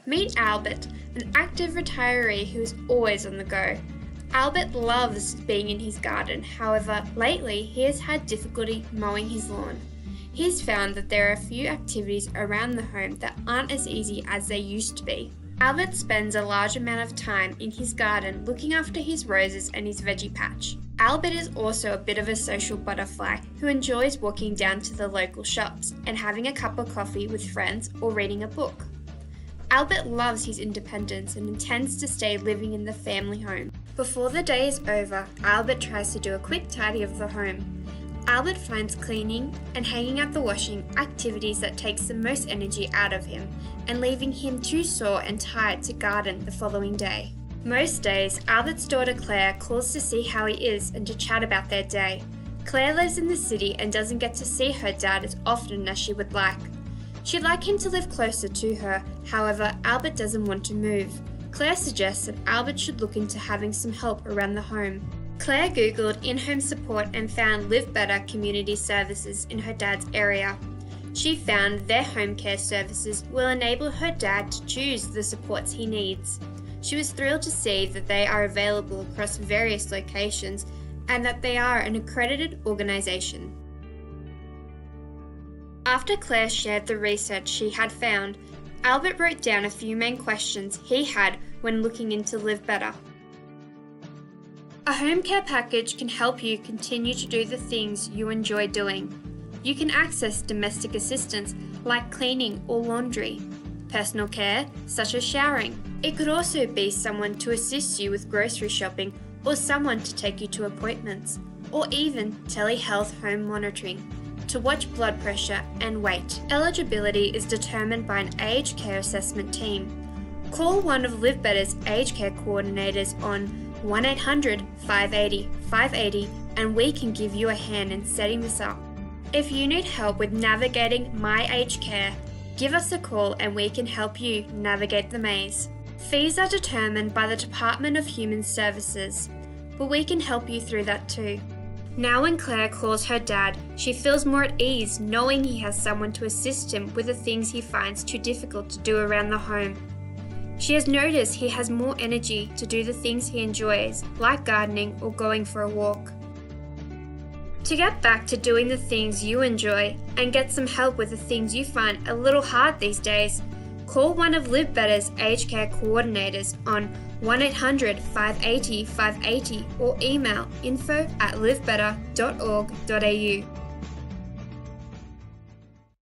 Meet Albert, an active retiree who is always on the go. Albert loves being in his garden, however, lately he has had difficulty mowing his lawn. He's found that there are a few activities around the home that aren't as easy as they used to be. Albert spends a large amount of time in his garden looking after his roses and his veggie patch. Albert is also a bit of a social butterfly who enjoys walking down to the local shops and having a cup of coffee with friends or reading a book. Albert loves his independence and intends to stay living in the family home. Before the day is over, Albert tries to do a quick tidy of the home. Albert finds cleaning and hanging out the washing activities that takes the most energy out of him and leaving him too sore and tired to garden the following day. Most days, Albert's daughter Claire calls to see how he is and to chat about their day. Claire lives in the city and doesn't get to see her dad as often as she would like. She'd like him to live closer to her, however, Albert doesn't want to move. Claire suggests that Albert should look into having some help around the home. Claire googled in-home support and found Live Better Community Services in her dad's area. She found their home care services will enable her dad to choose the supports he needs. She was thrilled to see that they are available across various locations and that they are an accredited organisation. After Claire shared the research she had found, Albert wrote down a few main questions he had when looking into Live Better. A home care package can help you continue to do the things you enjoy doing. You can access domestic assistance like cleaning or laundry, personal care such as showering. It could also be someone to assist you with grocery shopping or someone to take you to appointments, or even telehealth home monitoring to watch blood pressure and weight. Eligibility is determined by an aged care assessment team. Call one of Live Better's aged care coordinators on 1-800-580-580 and we can give you a hand in setting this up. If you need help with navigating My Aged Care, give us a call and we can help you navigate the maze. Fees are determined by the Department of Human Services, but we can help you through that too. Now when Claire calls her dad, she feels more at ease knowing he has someone to assist him with the things he finds too difficult to do around the home. She has noticed he has more energy to do the things he enjoys, like gardening or going for a walk. To get back to doing the things you enjoy and get some help with the things you find a little hard these days, call one of Live Better's aged care coordinators on 1-800-580-580 or email info@livebetter.org.au.